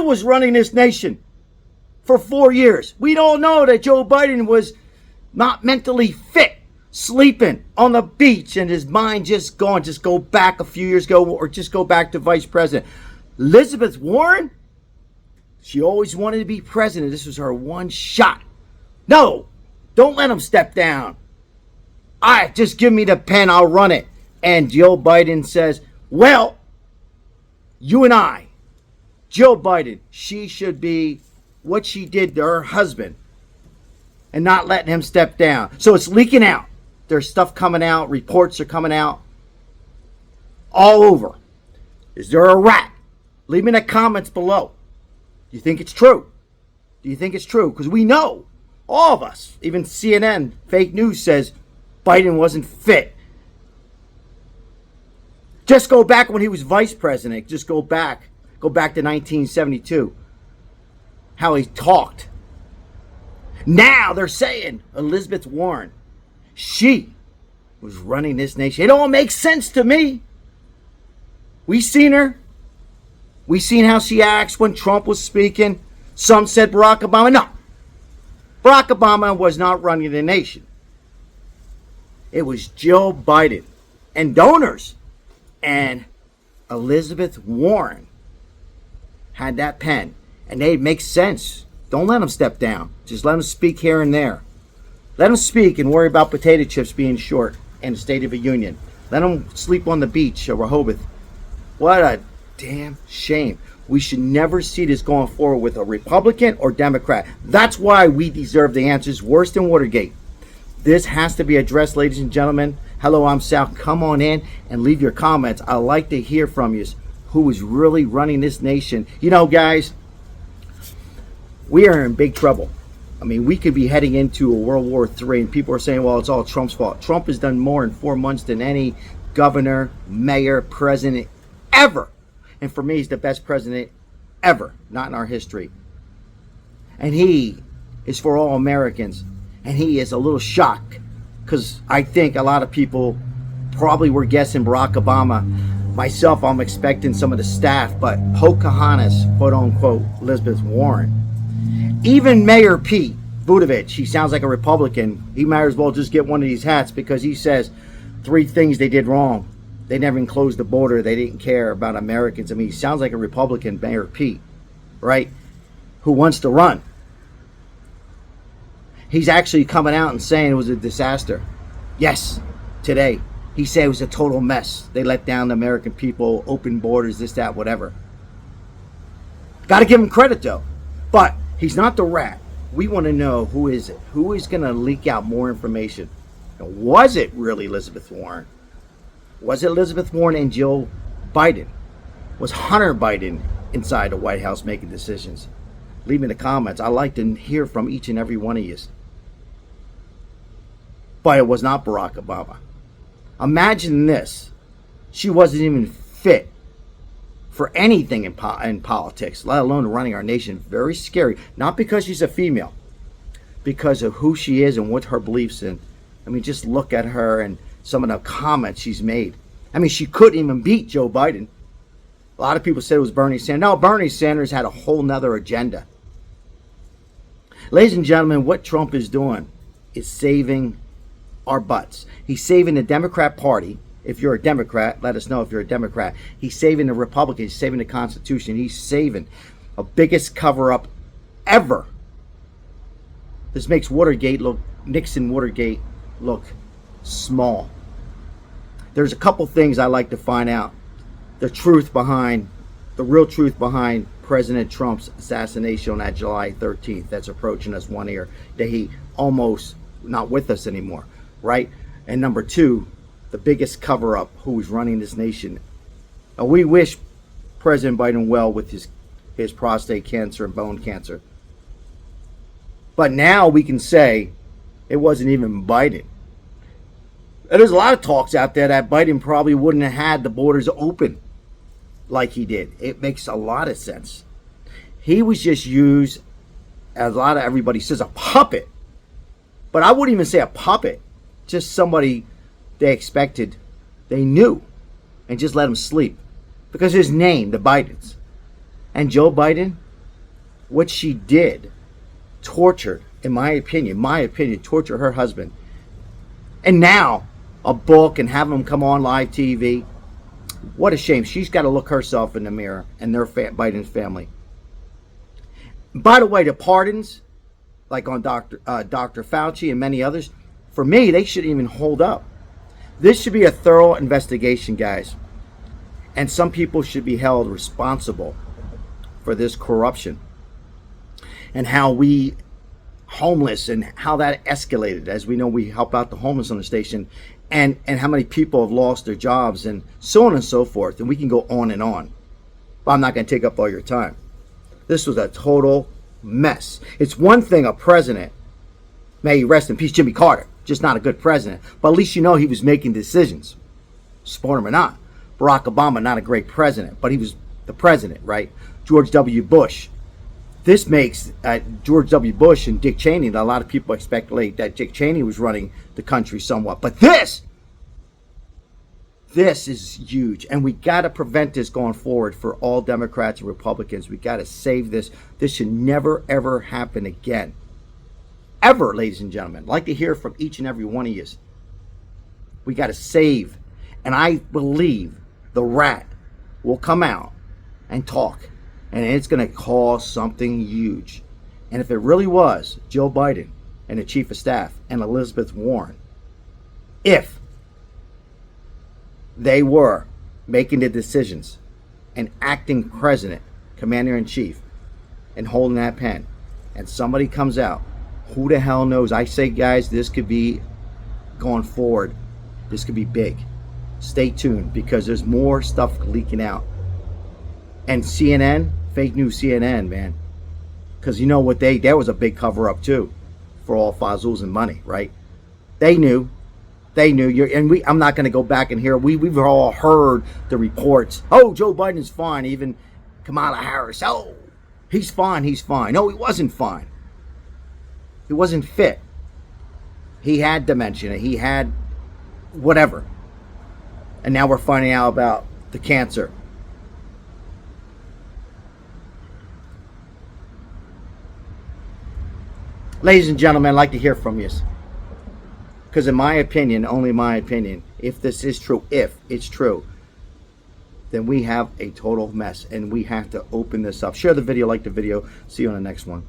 was running this nation for 4 years. We all know that Joe Biden was not mentally fit, sleeping on the beach and his mind just gone. Just go back a few years ago or just go back to vice president. Elizabeth Warren, she always wanted to be president. This was her one shot. No, don't let him step down. Just give me the pen, I'll run it. And Joe Biden says, well, you and I, Joe Biden, she should be what she did to her husband and not letting him step down. So it's leaking out. There's stuff coming out. Reports are coming out all over. Is there a rat? Leave me in the comments below. Do you think it's true? Do you think it's true? Because we know, all of us, even CNN, fake news says Biden wasn't fit. Just go back when he was vice president. Just go back to 1972. How he talked. Now they're saying Elizabeth Warren, she was running this nation. It all makes sense to me. We seen her. We seen how she acts when Trump was speaking. Some said Barack Obama. No. Barack Obama was not running the nation. It was Joe Biden and donors. And Elizabeth Warren had that pen. And it makes sense. Don't let him step down. Just let him speak here and there. Let him speak and worry about potato chips being short in the State of the Union. Let him sleep on the beach of Rehoboth. What a damn shame. We should never see this going forward with a Republican or Democrat. That's why we deserve the answers worse than Watergate. This has to be addressed, ladies and gentlemen. Hello, I'm Sal. Come on in and leave your comments. I'd like to hear from you. Who is really running this nation? You know, guys, we are in big trouble. I mean, we could be heading into a World War III, and people are saying, well, it's all Trump's fault. Trump has done more in 4 months than any governor, mayor, president ever. And for me, he's the best president ever, not in our history. And he is for all Americans. And he is a little shocked because I think a lot of people probably were guessing Barack Obama. Myself, I'm expecting some of the staff, but Pocahontas, quote unquote, Elizabeth Warren. Even Mayor Pete Buttigieg, he sounds like a Republican. He might as well just get one of these hats because he says 3 things they did wrong. They never even closed the border. They didn't care about Americans. I mean, he sounds like a Republican, Mayor Pete, right? Who wants to run. He's actually coming out and saying it was a disaster. Yes, today. He said it was a total mess. They let down the American people, open borders, this, that, whatever. Got to give him credit, though. But he's not the rat. We want to know who is it? Who is going to leak out more information? And was it really Elizabeth Warren? Was it Elizabeth Warren and Joe Biden? Was Hunter Biden inside the White House making decisions? Leave me in the comments. I'd like to hear from each and every one of you. But it was not Barack Obama. Imagine this. She wasn't even fit for anything in politics, let alone running our nation. Very scary. Not because she's a female. Because of who she is and what her beliefs in. I mean, just look at her and some of the comments she's made. I mean, she couldn't even beat Joe Biden. A lot of people said it was Bernie Sanders. No, Bernie Sanders had a whole nother agenda. Ladies and gentlemen, what Trump is doing is saving our butts. He's saving the Democrat Party. If you're a Democrat, let us know if you're a Democrat. He's saving the Republicans. He's saving the Constitution. He's saving a biggest cover-up ever. This makes Nixon Watergate look small. There's a couple things I like to find out. The real truth behind President Trump's assassination on that July 13th. That's approaching us 1 year. That he almost not with us anymore, right? And number 2, the biggest cover-up, who's running this nation. Now, we wish President Biden well with his prostate cancer and bone cancer. But now we can say it wasn't even Biden. And there's a lot of talks out there that Biden probably wouldn't have had the borders open like he did. It makes a lot of sense. He was just used, as a lot of everybody says, a puppet. But I wouldn't even say a puppet. Just somebody they expected, they knew, and just let him sleep. Because his name, the Bidens. And Joe Biden, what she did, tortured, in my opinion, tortured her husband. And now a book and having him come on live TV. What a shame. She's got to look herself in the mirror and their Biden's family. By the way, the pardons, like on Dr. Fauci and many others, for me, they shouldn't even hold up. This should be a thorough investigation, guys. And some people should be held responsible for this corruption. And how we homeless and how that escalated. As we know, we help out the homeless on the station, and how many people have lost their jobs and so on and so forth. And we can go on and on. But I'm not going to take up all your time. This was a total mess. It's one thing a president, may he rest in peace, Jimmy Carter, just not a good president, but at least you know he was making decisions, support him or not. Barack Obama, not a great president, but he was the president, right? George W. Bush. This makes George W. Bush and Dick Cheney, a lot of people speculate that Dick Cheney was running the country somewhat. But this is huge. And we got to prevent this going forward for all Democrats and Republicans. We got to save this. This should never, ever happen again. Ever, ladies and gentlemen. I'd like to hear from each and every one of you. We got to save. And I believe the rat will come out and talk. And it's going to cause something huge. And if it really was Joe Biden and the chief of staff and Elizabeth Warren, if they were making the decisions and acting president, commander-in-chief, and holding that pen, and somebody comes out, who the hell knows? I say, guys, this could be going forward. This could be big. Stay tuned, because there's more stuff leaking out. And CNN, fake news CNN, man. Because you know what, that was a big cover-up too for all Fazul's and money, right? They knew. I'm not going to go back and hear. We've all heard the reports. Oh, Joe Biden's fine. Even Kamala Harris. Oh, he's fine. No, he wasn't fine. He wasn't fit. He had dementia. He had whatever. And now we're finding out about the cancer. Ladies and gentlemen, I'd like to hear from you. Because in my opinion, only my opinion, if this is true, if it's true, then we have a total mess. And we have to open this up. Share the video, like the video. See you on the next one.